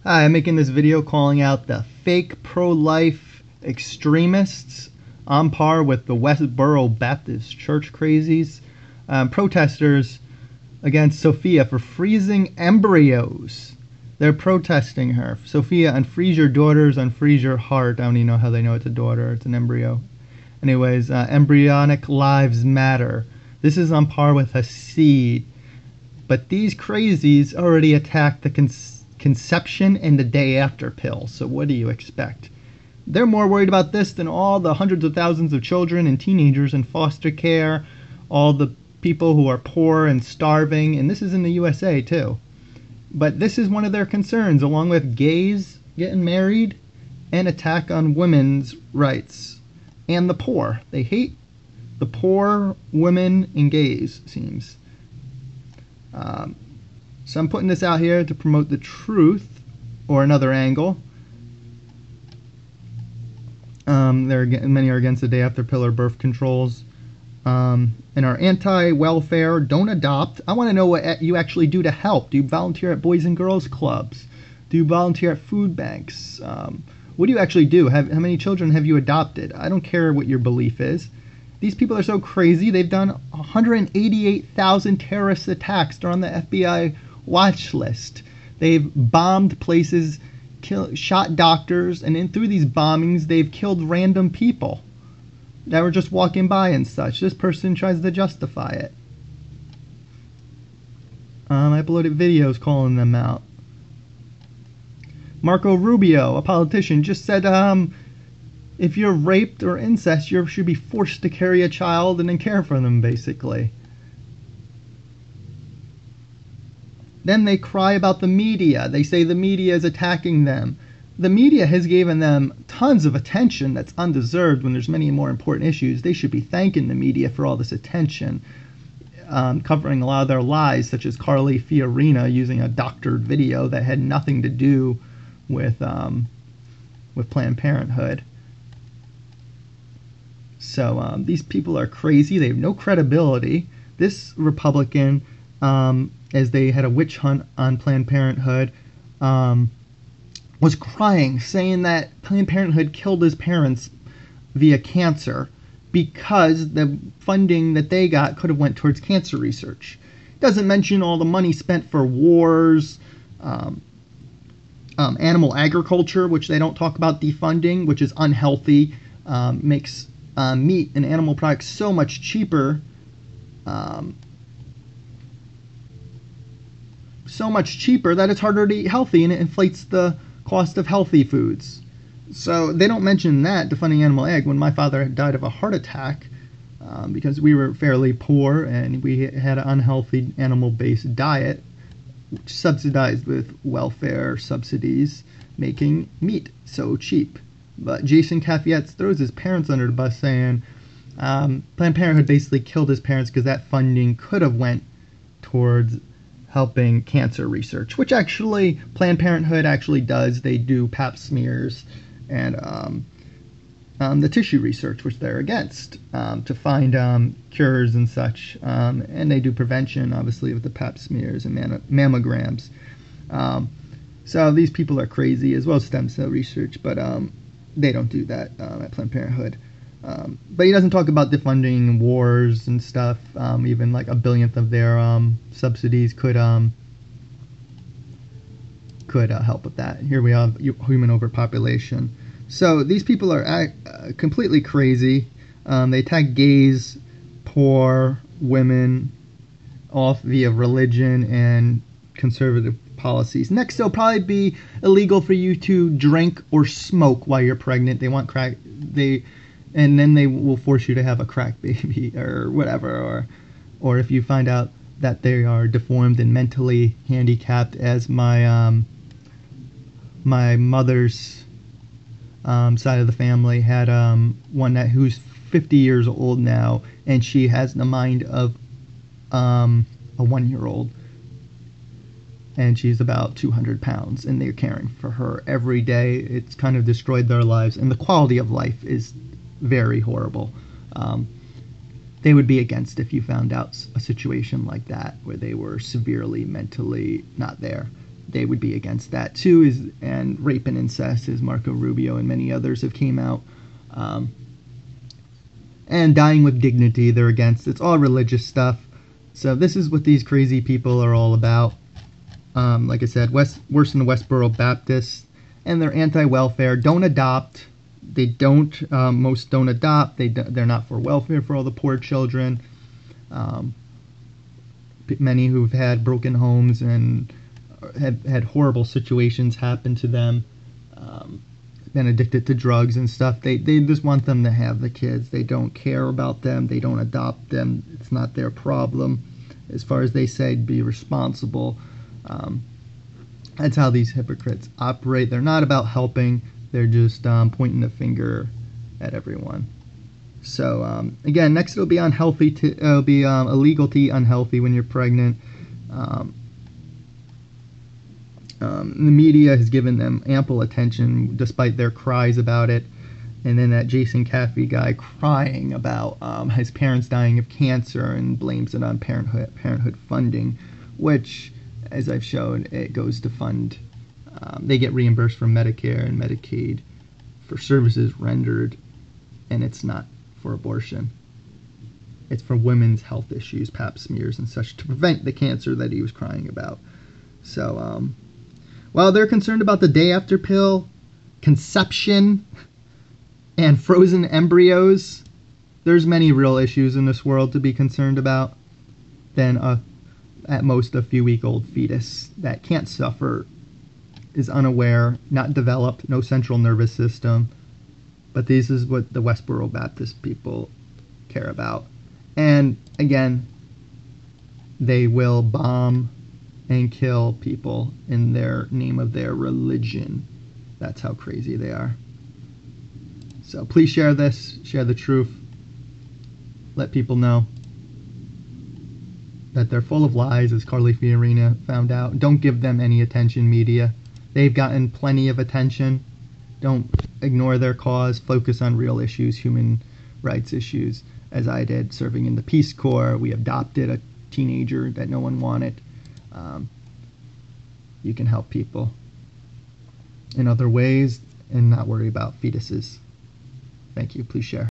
Hi, I'm making this video calling out the fake pro-life extremists on par with the Westboro Baptist Church crazies, protesters against Sophia for freezing embryos. They're protesting her. Sophia, unfreeze your daughters, unfreeze your heart. I don't even know how they know it's a daughter. It's an embryo. Anyways, embryonic lives matter. This is on par with a seed. But these crazies already attacked the conception and the day after pill. So what do you expect? They're more worried about this than all the hundreds of thousands of children and teenagers in foster care, all the people who are poor and starving, and this is in the USA too. But this is one of their concerns, along with gays getting married and attack on women's rights and the poor. They hate the poor, women, and gays, seems. So I'm putting this out here to promote the truth, or another angle. Many are against the day after pill or birth controls, and are anti-welfare. Don't adopt. I want to know what you actually do to help. Do you volunteer at Boys and Girls Clubs? Do you volunteer at food banks? What do you actually do? How many children have you adopted? I don't care what your belief is. These people are so crazy. They've done 188,000 terrorist attacks. They're on the FBI watch list. They've bombed places, shot doctors, and through these bombings, they've killed random people that were just walking by and such. This person tries to justify it. I uploaded videos calling them out. Marco Rubio, a politician, just said, if you're raped or incest, you should be forced to carry a child and then care for them, basically. Then they cry about the media. They say the media is attacking them. The media has given them tons of attention that's undeserved when there's many more important issues. They should be thanking the media for all this attention, covering a lot of their lies, such as Carly Fiorina using a doctored video that had nothing to do with Planned Parenthood. So these people are crazy. They have no credibility. This Republican, as they had a witch hunt on Planned Parenthood, was crying, saying that Planned Parenthood killed his parents via cancer because the funding that they got could have went towards cancer research. Doesn't mention all the money spent for wars, animal agriculture, which they don't talk about, defunding, which is unhealthy, makes meat and animal products so much cheaper, that it's harder to eat healthy, and it inflates the cost of healthy foods. So they don't mention that, defunding animal ag, when my father had died of a heart attack, because we were fairly poor and we had an unhealthy animal-based diet, which subsidized with welfare subsidies, making meat so cheap. But Jason Caffietz throws his parents under the bus, saying Planned Parenthood basically killed his parents because that funding could have went towards helping cancer research, which actually Planned Parenthood actually does. They do pap smears and the tissue research, which they're against, to find cures and such. And they do prevention, obviously, with the pap smears and mammograms. So these people are crazy, as well as stem cell research, but they don't do that at Planned Parenthood. But he doesn't talk about defunding wars and stuff. Even like a billionth of their subsidies could help with that. Here we have human overpopulation. So these people are completely crazy. They attack gays, poor, women, off via religion and conservative policies. Next, it'll probably be illegal for you to drink or smoke while you're pregnant. They want crack. And then they will force you to have a crack baby or whatever, or if you find out that they are deformed and mentally handicapped, as my mother's side of the family had one who's 50 years old now, and she has the mind of a 1-year-old, and she's about 200 pounds, and they're caring for her every day. It's kind of destroyed their lives, and the quality of life is very horrible. They would be against if you found out a situation like that where they were severely mentally not there. they would be against that too. And rape and incest, as Marco Rubio and many others have came out. And dying with dignity, they're against. It's all religious stuff. So this is what these crazy people are all about. Like I said, worse than the Westboro Baptists, and they're anti-welfare. Don't adopt. They don't. Most don't adopt. They're not for welfare for all the poor children. Many who've had broken homes and have had horrible situations happen to them, been addicted to drugs and stuff. They just want them to have the kids. They don't care about them. They don't adopt them. It's not their problem. As far as they say, be responsible. That's how these hypocrites operate. They're not about helping. They're just pointing the finger at everyone. So again, next it'll be unhealthy. It'll be illegal to eat unhealthy when you're pregnant. The media has given them ample attention despite their cries about it. And then that Jason Caffey guy crying about his parents dying of cancer and blames it on parenthood funding, which, as I've shown, it goes to fund. They get reimbursed from Medicare and Medicaid for services rendered, and it's not for abortion. It's for women's health issues, pap smears and such, to prevent the cancer that he was crying about. So, while they're concerned about the day after pill, conception, and frozen embryos, there's many real issues in this world to be concerned about than at most a few-week-old fetus that can't suffer, is unaware, not developed, no central nervous system. But this is what the Westboro Baptist people care about. And again, they will bomb and kill people in their name of their religion. That's how crazy they are. So please share this, share the truth. Let people know that they're full of lies, as Carly Fiorina found out. Don't give them any attention, media. They've gotten plenty of attention. Don't ignore their cause. Focus on real issues, human rights issues, as I did, serving in the Peace Corps. We adopted a teenager that no one wanted. You can help people in other ways and not worry about fetuses. Thank you. Please share.